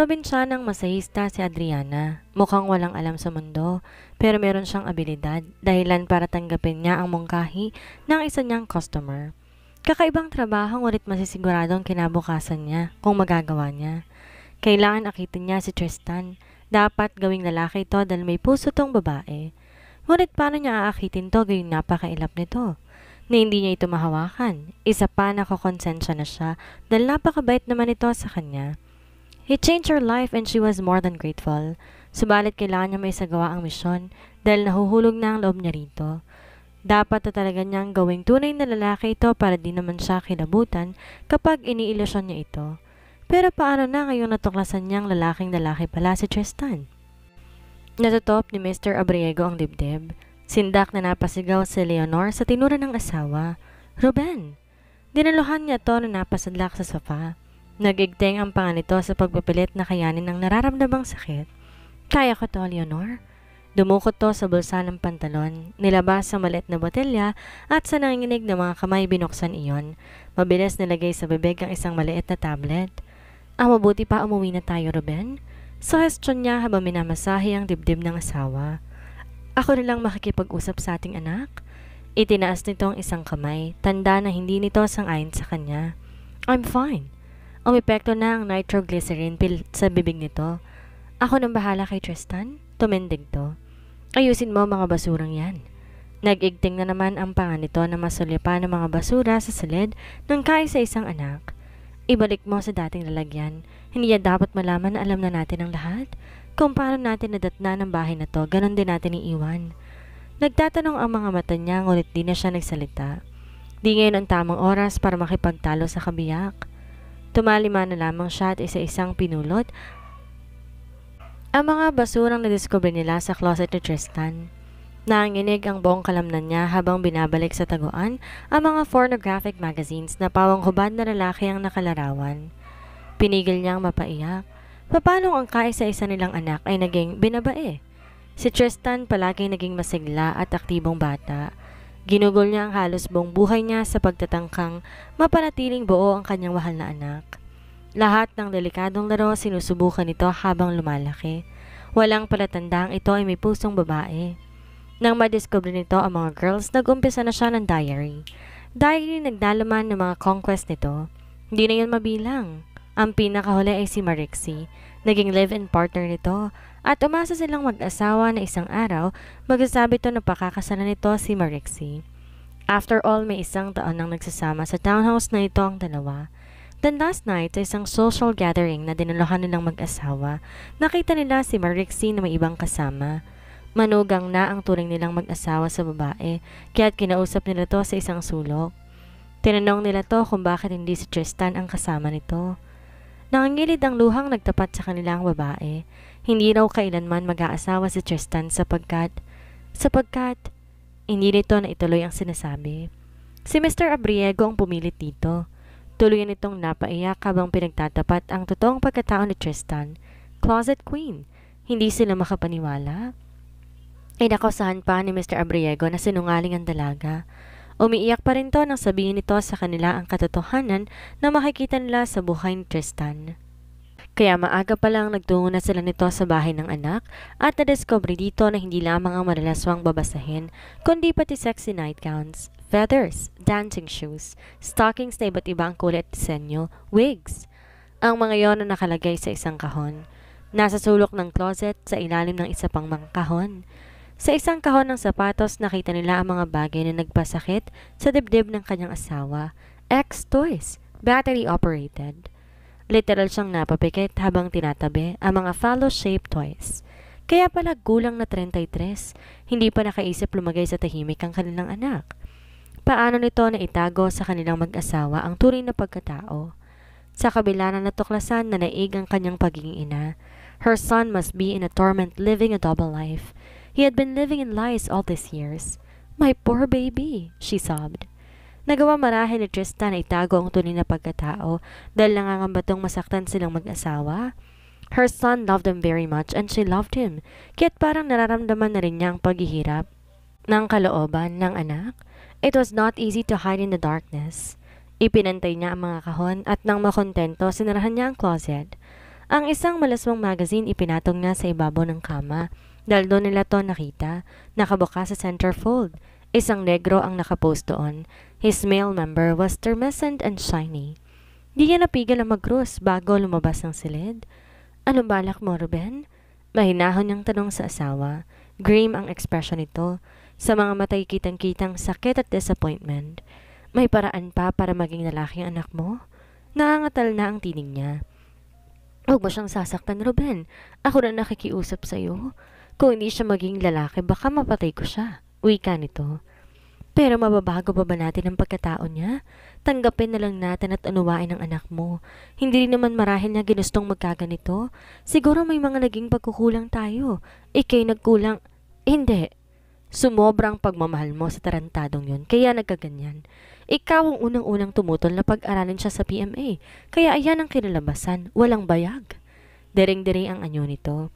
Probinsyanang masahista si Adriana. Mukhang walang alam sa mundo, pero meron siyang abilidad, dahilan para tanggapin niya ang mungkahi ng isa niyang customer. Kakaibang trabaho ngunit masisiguradong kinabukasan niya kung magagawa niya. Kailangan akitin niya si Tristan. Dapat gawing lalaki ito dahil may puso tong babae. Ngunit paano niya aakitin to gawing napakailap nito? Na hindi niya ito mahawakan. Isa pa nakakonsensya na siya dahil napakabait naman ito sa kanya. He changed her life and she was more than grateful. Subalit kailangan niya may isagawa ang misyon dahil nahuhulog na ang loob niya rito. Dapat na talaga niyang gawing tunay na lalaki ito para di naman siya kilabutan kapag iniilusyon niya ito. Pero paano na ngayong natuklasan niyang lalaking-lalaki pala si Tristan? Natutop ni Mr. Abriego ang dibdib. Sindak na napasigaw si Leonor sa tinura ng asawa. Ruben! Dinaluhan niya to na napasadlak sa sofa. Nagigteng ang panga nito sa pagpapilit na kayanin ng nararamdamang sakit. Kaya ko to, Leonor. Dumukot to sa bulsa ng pantalon, nilabas sa maliit na botelya at sa nanginginig na mga kamay binuksan iyon. Mabilis nilagay sa bibig ang isang maliit na tablet. Mabuti pa umuwi na tayo, Ruben. Suhestyon niya habang minamasahe ang dibdib ng asawa. Ako na lang makikipag-usap sa ating anak. Itinaas nito ang isang kamay, tanda na hindi nito sang-ayon sa kanya. I'm fine. Umepekto na ang nitroglycerin pill sa bibig nito. Ako nang bahala kay Tristan. Tumindig to. Ayusin mo mga basurang yan. Nag-igting na naman ang panga nito na masulipa ng mga basura sa silid ng kaisa isang anak. Ibalik mo sa dating lalagyan. Hindi yan dapat malaman na alam na natin ang lahat. Kung paano natin nadatna ng bahay na to, ganon din natin iiwan. Nagtatanong ang mga mata niya ngunit di na siya nagsalita. Di ngayon ang tamang oras para makipagtalo sa kabiyak. Tumalima na lamang siya at isa-isang pinulot ang mga basurang nadiskubre nila sa closet ni Tristan. Nanginig ang buong kalamnan niya habang binabalik sa taguan ang mga pornographic magazines na pawang hubad na lalaki ang nakalarawan. Pinigil niyang mapaiyak. Paano ang kaisa-isa nilang anak ay naging binabae? Si Tristan palaging naging masigla at aktibong bata. Ginugol niya ang halos buong buhay niya sa pagtatangkang mapanatiling buo ang kanyang mahal na anak. Lahat ng delikadong laro sinusubukan nito habang lumalaki. Walang palatandang ito ay may pusong babae. Nang madiscover nito ang mga girls, nag-umpisa na siya ng diary. Diary nagdalaman ng mga conquest nito. Hindi na yun mabilang. Ang pinakahuli ay si Marixie, naging live-in partner nito, at umasa silang mag-asawa na isang araw, magsasabi to na pakakasalan nito si Marixie. After all, may isang taon nang nagsasama sa townhouse na ito ang dalawa. Then last night, sa isang social gathering na dinalohan nilang mag-asawa, nakita nila si Marixie na may ibang kasama. Manugang na ang turing nilang mag-asawa sa babae, kaya't kinausap nila to sa isang sulok. Tinanong nila to kung bakit hindi si Tristan ang kasama nito. Nangangilid ang luhang nagtapat sa kanilang babae. Hindi raw kailanman mag-aasawa si Tristan sapagkat hindi nito na ituloy ang sinasabi. Si Mr. Abriego ang pumilit dito. Tuluyan itong napaiyak habang pinagtatapat ang totoong pagkatao ni Tristan. Closet queen. Hindi sila makapaniwala. Inakusahan pa ni Mr. Abriego na sinungaling ang dalaga. Umiiyak pa rin to nang sabihin nito sa kanila ang katotohanan na makikita nila sa buhay ni Tristan. Kaya maaga pa lang nagtungo na sila nito sa bahay ng anak at nadiscover dito na hindi lamang ang malalaswang babasahin, kundi pati sexy nightgowns, feathers, dancing shoes, stockings na iba't ibang kulay at disenyo, wigs. Ang mga yon na nakalagay sa isang kahon. Nasa sulok ng closet sa ilalim ng isa pang mga kahon. Sa isang kahon ng sapatos nakita nila ang mga bagay na nagpasakit sa dibdib ng kanyang asawa. Toys, battery operated. Literal siyang napapikit habang tinatabi ang mga phallo-shaped toys. Kaya pala gulang na 33, hindi pa nakaisip lumagay sa tahimik ang kanilang anak. Paano nito na itago sa kanilang mag-asawa ang tunay na pagkatao? Sa kabila na natuklasan na naig ang kanyang pagiging ina, her son must be in a torment living a double life. He had been living in lies all these years. My poor baby, she sobbed. Nagawa marahil ni Tristan na itago ang tunay na pagkatao dahil nangangamba tong masaktan silang mag-asawa. Her son loved him very much and she loved him, kaya't parang nararamdaman na rin niya ang paghihirap ng kalooban ng anak. It was not easy to hide in the darkness. Ipinantay niya ang mga kahon at nang makontento, sinarahan niya ang closet. Ang isang malaswang magazine ipinatong niya sa ibabaw ng kama. Dahil doon nila to nakita, nakabukas sa centerfold. Isang negro ang nakapost doon. His male member was tumescent and shiny. Di niya napigil na mag-cruise bago lumabas ng silid. Anong balak mo, Ruben? Mahinahon niyang tanong sa asawa. Grim ang ekspresyon nito. Sa mga matay kitang-kitang sakit at disappointment. May paraan pa para maging lalaki ang anak mo? Nangangatal na ang tinig niya. Huwag mo siyang sasaktan, Ruben. Ako na nakikiusap sa'yo. Kung hindi siya maging lalaki, baka mapatay ko siya. Wika nito. Pero mababago pa ba natin ang pagkatao niya? Tanggapin na lang natin at unawain ang anak mo. Hindi rin naman marahil niya ginustong magkaganito. Siguro may mga naging pagkukulang tayo. Ika'y nagkulang. Hindi. Sumobrang pagmamahal mo sa tarantadong yun, kaya nagkaganyan. Ikaw ang unang-unang tumutol na pag-aralin siya sa PMA. Kaya ayan ang kinalabasan, walang bayag. Dering-dering ang anyo nito.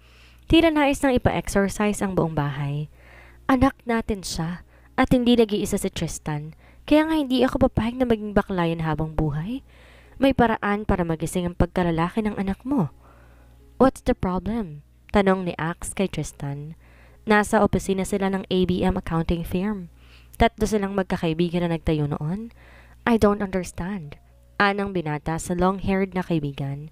Tila nais nang ipa-exercise ang buong bahay. Anak natin siya. At hindi nag-iisa si Tristan, kaya nga hindi ako papayag na maging baklayan habang buhay. May paraan para magising ang pagkalalaki ng anak mo. What's the problem? Tanong ni Axe kay Tristan. Nasa opisina sila ng ABM accounting firm. Tatlo silang magkakaibigan na nagtayo noon. I don't understand. Anang binata sa long-haired na kaibigan.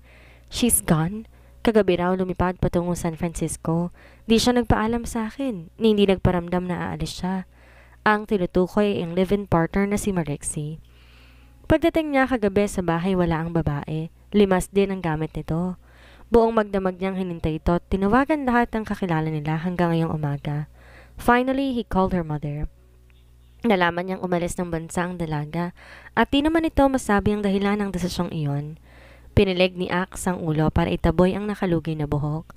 She's gone. Kagabi raw lumipad patungo San Francisco. Di siya nagpaalam sa akin, ni hindi nagparamdam na aalis siya. Ang tinutukoy ay ang live-in partner na si Marixie. Pagdating niya kagabi sa bahay wala ang babae. Limas din ang gamit nito. Buong magdamag niyang hinintay ito at tinawagan lahat ng kakilala nila hanggang ngayong umaga. Finally, he called her mother. Nalaman niyang umalis ng bansa ang dalaga at di naman ito masabi ang dahilan ng desisyong iyon. Pinilig ni Axe ang ulo para itaboy ang nakalugay na buhok.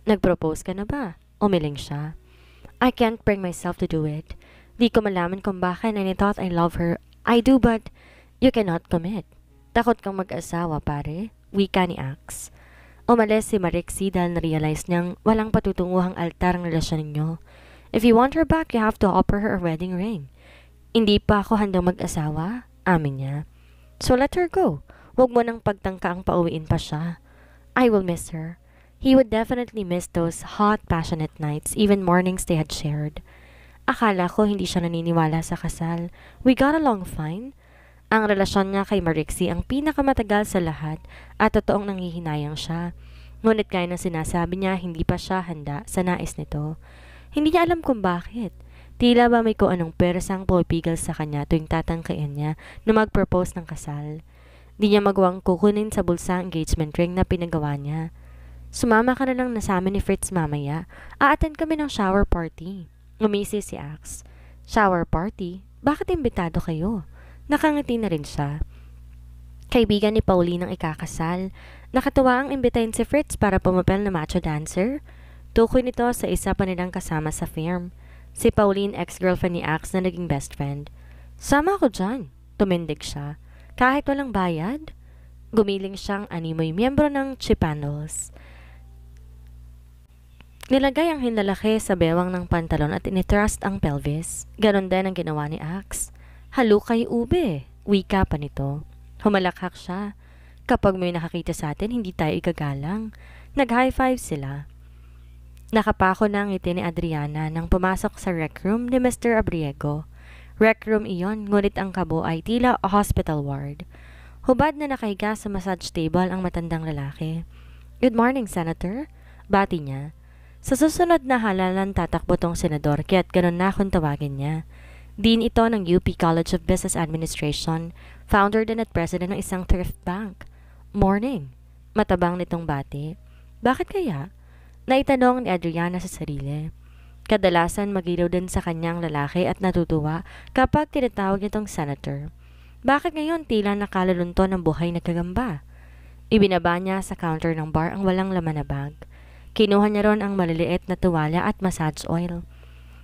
Nag-propose ka na ba? Umiling siya. I can't bring myself to do it. Di ko malaman kung bakit and I thought I love her. I do but you cannot commit. Takot kang mag-asawa pare, wika ni Axe. Umalis si Marixie dahil na-realize niyang walang patutunguhang altar ang relasyon ninyo. If you want her back, you have to offer her a wedding ring. Hindi pa ako handang mag-asawa, amin niya. So let her go. Huwag mo nang pagtangka ang pauwiin pa siya. I will miss her. He would definitely miss those hot, passionate nights, even mornings they had shared. Akala ko hindi siya naniniwala sa kasal. We got along fine. Ang relasyon niya kay Marixie ang pinakamatagal sa lahat at totoong nanghihinayang siya. Ngunit gaya ng sinasabi niya, hindi pa siya handa sa nais nito. Hindi niya alam kung bakit. Tila ba may kung anong persang pumipigil sa kanya tuwing tatangkain niya na mag-propose ng kasal. Di niya magawang kukunin sa bulsa ang engagement ring na pinagawa niya. Sumama ka na lang na sa amin ni Fritz mamaya. A-attend kami ng shower party. Ngumisi si Axe. Shower party? Bakit imbitado kayo? Nakangiti na rin siya. Kaibigan ni Pauline ang ikakasal. Nakatuwa ang imbitahin si Fritz para pumapel na macho dancer. Tukoy nito sa isa pa nilang kasama sa firm. Si Pauline, ex-girlfriend ni Axe na naging best friend. Sama ako dyan. Tumindig siya. Kahit walang bayad? Gumiling siyang animoy miyembro ng Chipanos. Nilagay ang hinlalaki sa bewang ng pantalon at initrust ang pelvis. Ganon din ang ginawa ni Axe. Halukay ube, wika pa nito. Humalakhak siya. Kapag may nakakita sa atin, hindi tayo igagalang. Nag-high five sila. Nakapako na ang ngiti ni Adriana nang pumasok sa rec room ni Mr. Abriego. Rec room iyon, ngunit ang kabo ay tila a hospital ward. Hubad na nakahiga sa massage table ang matandang lalaki. Good morning, Senator. Bati niya. Sa susunod na halalan tatakbo tong senador kaya't ganun na kung tawagin niya. Dean ito ng UP College of Business Administration, founder din at president ng isang thrift bank. Morning. Matabang nitong bati. Bakit kaya? Naitanong ni Adriana sa sarili. Kadalasan magilaw din sa kanyang lalaki at natutuwa kapag tinatawag nitong senator. Bakit ngayon tila nakalalunto ng buhay na kagamba? Ibinaba niya sa counter ng bar ang walang laman na bag. Kinuha niya ron ang maliliit na tuwalya at massage oil.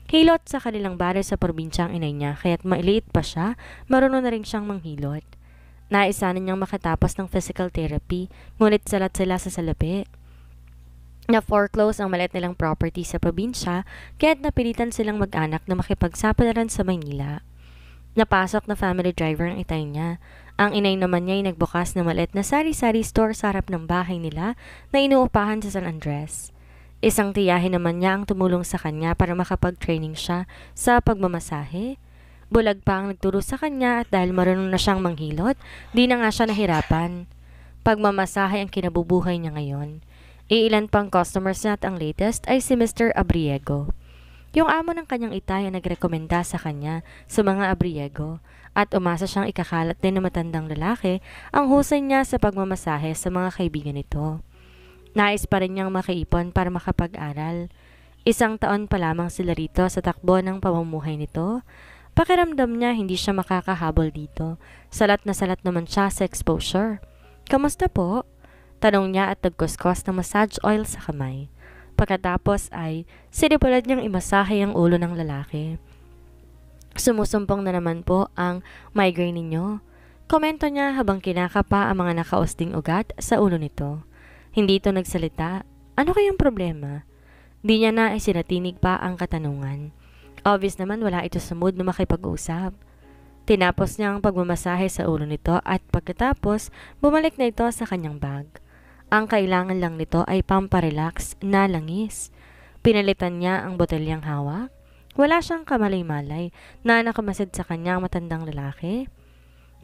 Hilot sa kanilang bare sa probinsya ang inay niya kaya't mailiit pa siya, marunong na rin siyang manghilot. Naisanan niyang makatapos ng physical therapy, ngunit salat sila sa salapi. Na-foreclose ang maliit nilang property sa probinsya kaya't napilitan silang mag-anak na makipagsapalaran sa Maynila. Napasok na family driver ang itay niya. Ang inay naman niya ay nagbukas ng maliit na sari-sari store sa harap ng bahay nila na inuupahan sa San Andres. Isang tiyahin naman niya ang tumulong sa kanya para makapag-training siya sa pagmamasahe. Bulag pa ang nagturo sa kanya at dahil marunong na siyang manghilot, di na nga siya nahirapan. Pagmamasahe ang kinabubuhay niya ngayon. Iilan pang customers niya at ang latest ay si Mr. Abriego. Yung amo ng kanyang itay ang nagrekomenda sa kanya sa mga Abriego at umasa siyang ikakalat din na matandang lalaki ang husay niya sa pagmamasahe sa mga kaibigan nito. Nais pa rin niyang makaipon para makapag-aral. 1 taon pa lamang sila rito sa takbo ng pamumuhay nito. Pakiramdam niya hindi siya makakahabol dito. Salat na salat naman siya sa exposure. "Kamusta po?" Tanong niya at nagkuskos ng massage oil sa kamay. Pagkatapos ay sinipulad niyang imasahe ang ulo ng lalaki. "Sumusumpong na naman po ang migraine ninyo." Komento niya habang kinakapa ang mga nakausting ugat sa ulo nito. Hindi ito nagsalita. Ano kayang problema? Di niya na isinatinig pa ang katanungan. Obvious naman wala ito sa mood na makipag-usap. Tinapos niya ang pagmamasahe sa ulo nito at pagkatapos bumalik na ito sa kanyang bag. Ang kailangan lang nito ay pamparelax na langis. Pinalitan niya ang botelyang hawak. Wala siyang kamalay-malay na nakamasid sa kanyang matandang lalaki.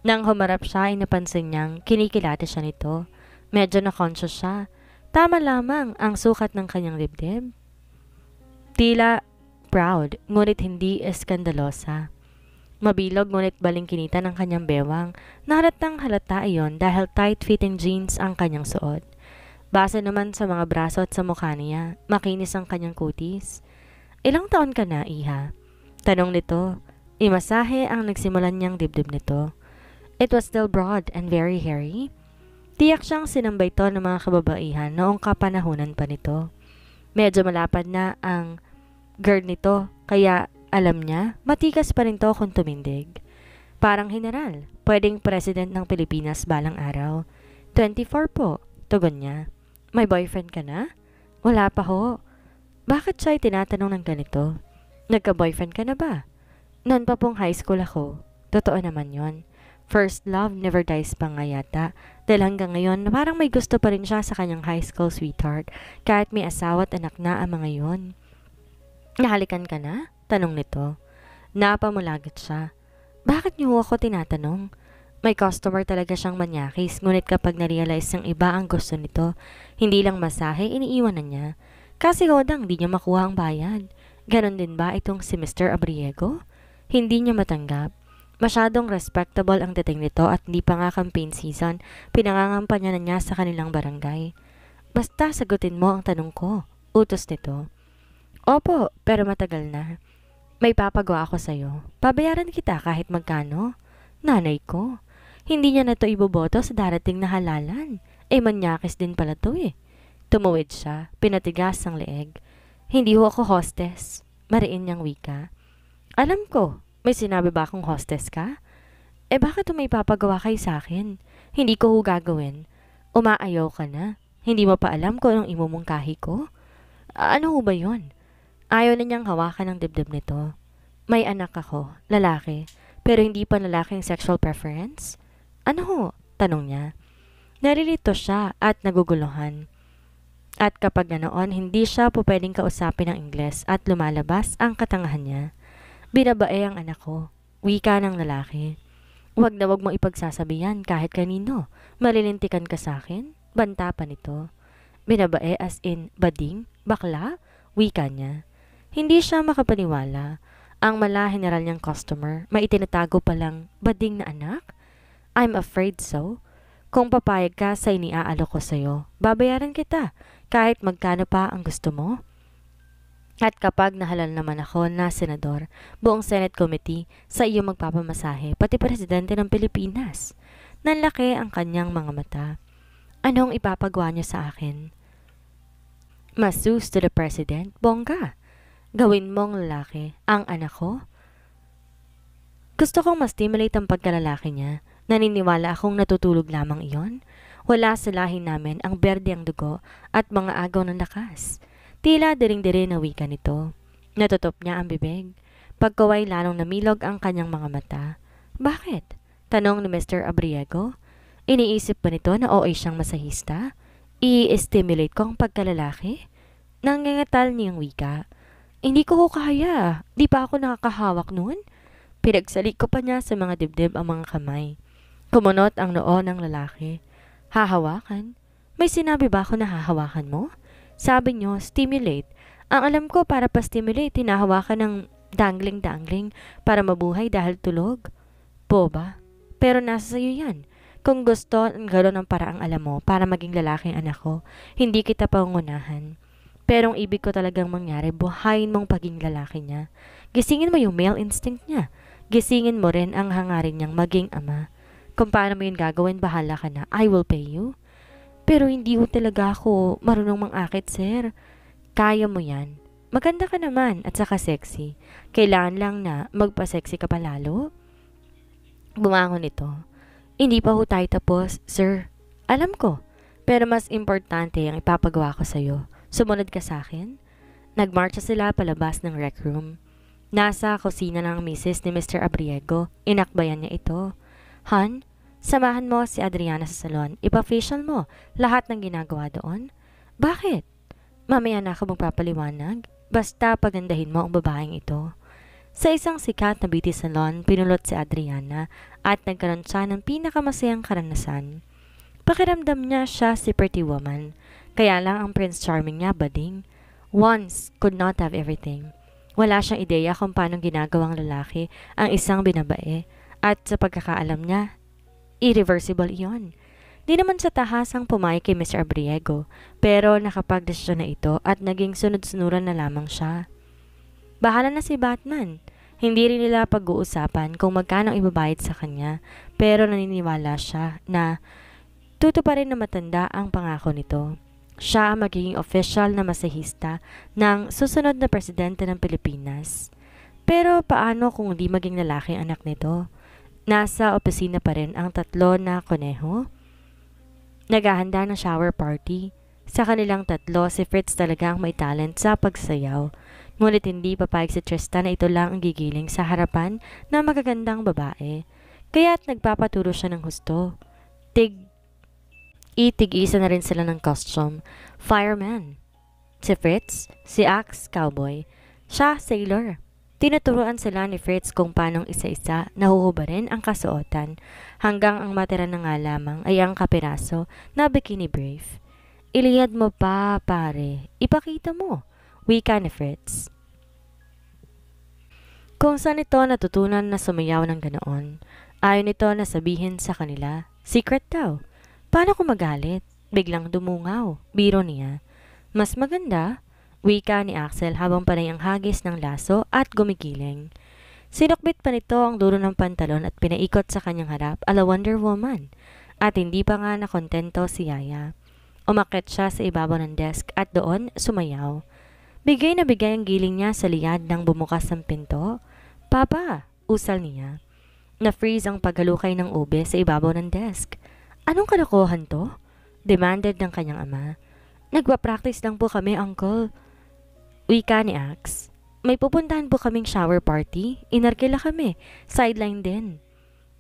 Nang humarap siya ay napansin niyang kinikilati siya nito. Medyo na-conscious siya. Tama lamang ang sukat ng kanyang dibdib. Tila proud, ngunit hindi eskandalosa. Mabilog ngunit balingkinita ng kanyang bewang. Nahalatang halata iyon dahil tight-fitting jeans ang kanyang suot. Base naman sa mga braso at sa mukha niya, makinis ang kanyang kutis. "Ilang taon ka na, iha?" Tanong nito. Imasahe ang nagsimulan niyang dibdib nito. It was still broad and very hairy. Tiyak siyang sinambay to ng mga kababaihan noong kapanahunan pa nito. Medyo malapad na ang gird nito, kaya alam niya, matikas pa rin to kung tumindig. Parang general, pwedeng president ng Pilipinas balang araw. 24 po, tugon niya. "May boyfriend ka na?" "Wala pa ho." Bakit siya tinatanong ng ganito? "Nagka-boyfriend ka na ba?" "Noon pa pong high school ako." Totoo naman yon. First love never dies pa nga yata. Dahil hanggang ngayon, parang may gusto pa rin siya sa kanyang high school sweetheart kahit may asawa at anak na ang mga yon. "Nahalikan ka na?" Tanong nito. Napamulagat siya. Bakit niyo ako tinatanong? May customer talaga siyang manyakis, ngunit kapag narealize ng iba ang gusto nito, hindi lang masahe, iniiwan na niya. Kasi hodang di niya makuha ang bayad. Ganon din ba itong si Mr. Abriego? Hindi niya matanggap. Masyadong respectable ang dating nito at hindi pa nga campaign season, pinangangampanya na niya sa kanilang barangay. "Basta sagutin mo ang tanong ko," utos nito. "Opo, pero matagal na. May papagawa ako sa'yo. Babayaran kita kahit magkano." Nanay ko. Hindi niya na to iboboto sa darating na halalan. Manyakis din pala to eh. Tumuwid siya, pinatigas ang leeg. "Hindi ho ako hostess." Mariin niyang wika. "Alam ko, may sinabi ba akong hostess ka? Bakit may papagawa kayo sa akin? Hindi ko ho gagawin." "Umaayaw ka na? Hindi mo pa alam kung anong imumungkahi ko?" Ano ho ba yon?" Ayaw na niyang hawakan ng dibdib nito. "May anak ako, lalaki, pero hindi pa lalaking sexual preference?" "Ano ho?" tanong niya. Narilito siya at naguguluhan. At kapag ganoon, hindi siya po pwedeng kausapin ng Ingles at lumalabas ang katangahan niya. "Binabae ang anak ko," wika ng lalaki. "Wag na wag mo ipagsasabihan kahit kanino. Malilintikan ka sa akin?" Banta pa nito. "Binabae as in bading? Bakla?" wika niya. Hindi siya makapaniwala. Ang mala general niyang customer, may itinatago palang bading na anak? "I'm afraid so. Kung papayag ka sa iniaalok ko sa'yo, babayaran kita kahit magkano pa ang gusto mo." At kapag nahalal naman ako na senador, buong Senate Committee sa iyo magpapamasahe, pati presidente ng Pilipinas. Nanlaki ang kanyang mga mata. "Anong ipapagawa niyo sa akin?" "Masseuse to the president, bongga. Gawin mong lalaki ang anak ko?" Gusto kong ma-stimulate ang pagkalalaki niya. Naniniwala akong natutulog lamang iyon. Wala sa lahi namin ang berde ang dugo at mga agaw ng lakas. Tila diring-diri na wika nito. Natutop niya ang bibig. Pagkaway lalong namilog ang kanyang mga mata. Bakit? Tanong ni Mr. Abriego. Iniisip ba nito na OA siyang masahista? I-stimulate ko ang pagkalalaki? Nangangatal niyang wika. Hindi ko kaya. Di pa ako nakakahawak noon. Pinagsalik ko pa niya sa mga dibdib ang mga kamay. Kumunot ang noo ng lalaki. Hahawakan? May sinabi ba ako na hahawakan mo? Sabi niyo, stimulate. Ang alam ko para pa-stimulate, hinahawakan ng dangling-dangling para mabuhay dahil tulog. Boba. Pero nasa sayo yan. Kung gusto, gano'n ang paraang alam mo para maging lalaking anak ko, hindi kita pangunahan. Pero ang ibig ko talagang mangyari, buhayin mong paging lalaki niya. Gisingin mo yung male instinct niya. Gisingin mo rin ang hangarin niyang maging ama. Kung paano mo yun gagawin, bahala ka na. I will pay you. Pero hindi ko talaga ako marunong mangakit, sir. Kaya mo yan. Maganda ka naman at saka sexy. Kailangan lang na magpa-sexy ka palalo. Bumangon ito. Hindi pa ho tayo tapos, sir. Alam ko. Pero mas importante ang ipapagawa ko sa'yo. Sumunod ka sa akin? Nagmarcha sila palabas ng rec room. Nasa kusina ng misis ni Mr. Abriego. Inakbayan niya ito. Han, samahan mo si Adriana sa salon. Ipa-facial mo lahat ng ginagawa doon. Bakit? Mamaya na ako magpapaliwanag. Basta pagandahin mo ang babaeng ito. Sa isang sikat na beauty salon, pinulot si Adriana at nagkaroon siya ng pinakamasayang karanasan. Pakiramdam niya siya si pretty woman. Kaya lang ang Prince Charming niya bading. Once could not have everything. Wala siyang ideya kung paano ginagawang lalaki ang isang binabae at sa pagkakaalam niya, irreversible iyon. Di naman sa tahasang pumayag kay Mr. Abriego pero nakapagdesisyon na ito at naging sunod-sunuran na lamang siya. Bahala na si Batman. Hindi rin nila pag-uusapan kung magkano ibabayad sa kanya pero naniniwala siya na tutuparin na matanda ang pangako nito. Siya ang magiging official na masahista ng susunod na presidente ng Pilipinas. Pero paano kung di maging lalaki ang anak nito? Nasa opisina pa rin ang tatlo na koneho. Naghahanda ng shower party. Sa kanilang tatlo, si Fritz talaga ang may talent sa pagsayaw. Ngunit hindi papayag si Tristan na ito lang ang gigiling sa harapan ng magagandang babae. Kaya't nagpapaturo siya ng husto. Itig-isa na rin sila ng costume. Fireman. Si Fritz, si Axe Cowboy. Siya, sailor. Tinuturuan sila ni Fritz kung paanong isa-isa nahuhubarin ang kasuotan hanggang ang matira na nga lamang ay ang kapiraso na bikini brief. Iliyad mo pa, pare. Ipakita mo. Wika ni Fritz. Kung saan ito natutunan na sumayaw ng ganoon, ayon ito na sabihin sa kanila, secret daw. Paano kung magalit? Biglang dumungaw. Biro niya. Mas maganda, wika ni Axel habang panay ang hagis ng laso at gumigiling. Sinukbit pa nito ang dulo ng pantalon at pinaikot sa kanyang harap ala Wonder Woman. At hindi pa nga nakontento si Yaya. Umakyat siya sa ibabaw ng desk at doon sumayaw. Bigay na bigay ang giling niya sa liyad nang bumukas ang pinto. Papa, usal niya. Na-freeze ang paghalukay ng ube sa ibabaw ng desk. Anong kalokohan to? Demanded ng kanyang ama. Nagpa-practice lang po kami, uncle. Wika ni Axe. May pupuntahan po kaming shower party. Inarkila kami. Sideline din.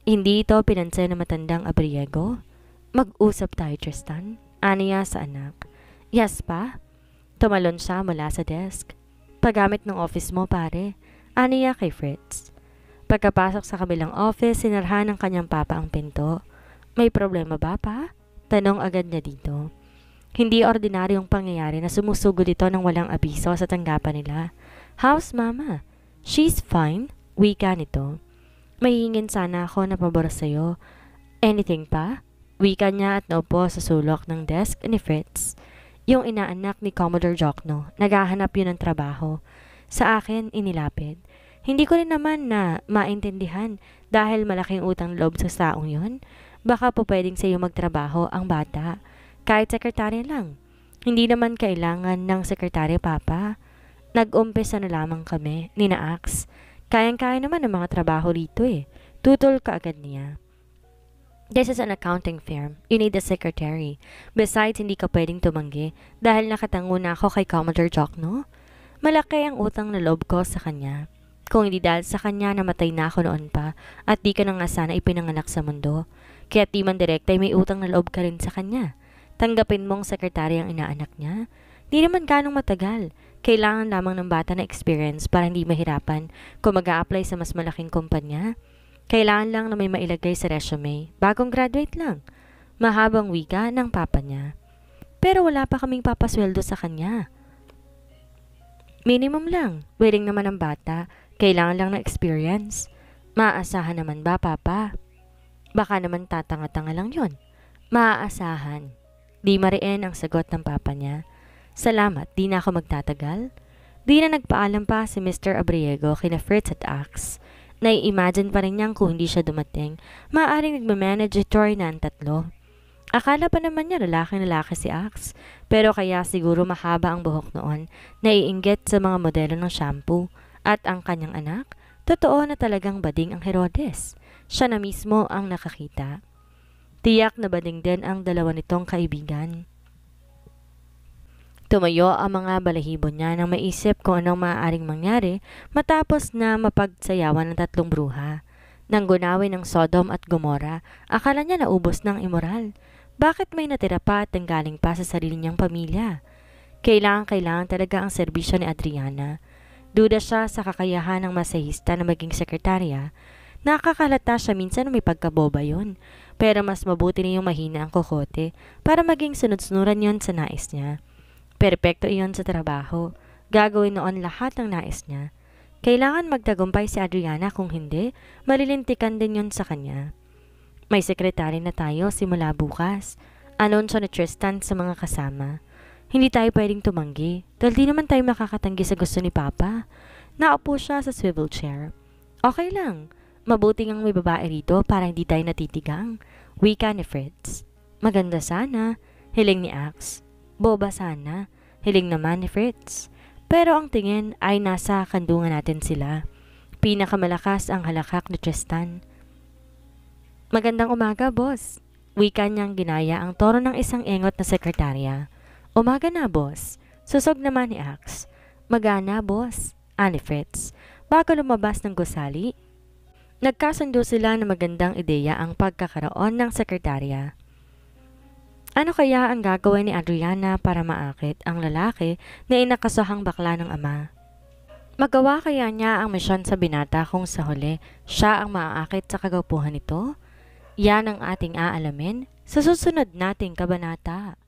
Hindi ito pinansin na matandang Abriego. Mag-usap tayo, Tristan. Aniya sa anak. Yes, pa? Tumalon siya mula sa desk. Paggamit ng office mo, pare. Aniya kay Fritz. Pagkapasok sa kabilang office, sinarhan ng kanyang papa ang pinto. May problema ba, pa? Tanong agad niya dito. Hindi ordinaryong pangyayari na sumusugod ito ng walang abiso sa tanggapan nila. How's mama? She's fine. Wika nito. Mahihingin sana ako na pabor sa'yo. Anything pa? Wika niya at naupo sa sulok ng desk ni Fritz. Yung inaanak ni Commodore Jokno, naghahanap yun ng trabaho. Sa akin, inilapid. Hindi ko rin naman na maintindihan dahil malaking utang loob sa saong yun. Baka po pwedeng sa iyo magtrabaho ang bata. Kahit sekretarya lang. Hindi naman kailangan ng sekretarya, papa. Nag-umpisa na lamang kami, ni na Axe. Kayang-kaya naman ang mga trabaho rito eh. Tutol ka agad niya. This is an accounting firm. You need a secretary. Besides, hindi ka pwedeng tumanggi dahil nakatango na ako kay Commodore Jokno. Malaki ang utang na loob ko sa kanya. Kung hindi dahil sa kanya, namatay na ako noon pa at di ka na nga sana ipinanganak sa mundo. Kaya di man direkta ay may utang na loob ka rin sa kanya. Tanggapin mong sekretary ang inaanak niya. Di naman ganong matagal. Kailangan lamang ng bata na experience para hindi mahirapan kung mag-a-apply sa mas malaking kumpanya. Kailangan lang na may mailagay sa resume. Bagong graduate lang. Mahabang wika ng papa niya. Pero wala pa kaming papasweldo sa kanya. Minimum lang. Willing naman ang bata. Kailangan lang ng experience. Maaasahan naman ba, papa? Baka naman tatanga-tanga lang yon. Maaasahan. Di mariin ang sagot ng papa niya. Salamat, di na ako magtatagal. Di na nagpaalam pa si Mr. Abriego kina Fritz at Axe. Nai-imagine pa rin niyang kung hindi siya dumating, maaaring nagmamanagetory na ang tatlo. Akala pa naman niya lalaki si Axe, pero kaya siguro mahaba ang buhok noon, naiinggit sa mga modelo ng shampoo. At ang kanyang anak, totoo na talagang bading ang Herodes. Siya na mismo ang nakakita. Tiyak na bading din ang dalawa nitong kaibigan. Tumayo ang mga balahibo niya nang maisip kung anong maaaring mangyari matapos na mapagsayawan ng tatlong bruha. Nang gunawin ng Sodom at Gomora, akala niya naubos ng immoral. Bakit may natira pa at nanggaling pa sa sarili niyang pamilya? Kailangan talaga ang serbisyo ni Adriana. Duda siya sa kakayahan ng masahista na maging sekretarya. Nakakalata siya minsan na may pagkaboba yun. Pero mas mabuti na yung mahina ang kokote para maging sunod-sunuran yon sa nais niya. Perpekto iyon sa trabaho. Gagawin noon lahat ng nais niya. Kailangan magtagumpay si Adriana, kung hindi, malilintikan din yon sa kanya. May sekretary na tayo simula bukas. Anunsyo ni Tristan sa mga kasama. Hindi tayo pwedeng tumanggi dahil di naman tayo makakatanggi sa gusto ni Papa. Naupo siya sa swivel chair. Okay lang. Mabuti ngang may babae rito para hindi tayo natitigang. Wika ni Fritz. Maganda sana. Hiling ni Axe. Boba sana. Hiling naman ni Fritz. Pero ang tingin ay nasa kandungan natin sila. Pinakamalakas ang halakak ni Tristan. Magandang umaga, boss. Wika niyang ginaya ang tono ng isang engot na sekretarya. Umaga na, boss. Susog naman ni Axe. Magana, boss. Ani Fritz. Bago lumabas ng gusali, nagkasundo sila na magandang ideya ang pagkakaroon ng sekretarya. Ano kaya ang gagawin ni Adriana para maakit ang lalaki na inakasuhang bakla ng ama? Magawa kaya niya ang misyon sa binata kung sa huli siya ang maaakit sa kagwapuhan nito? Yan ang ating aalamin sa susunod nating kabanata.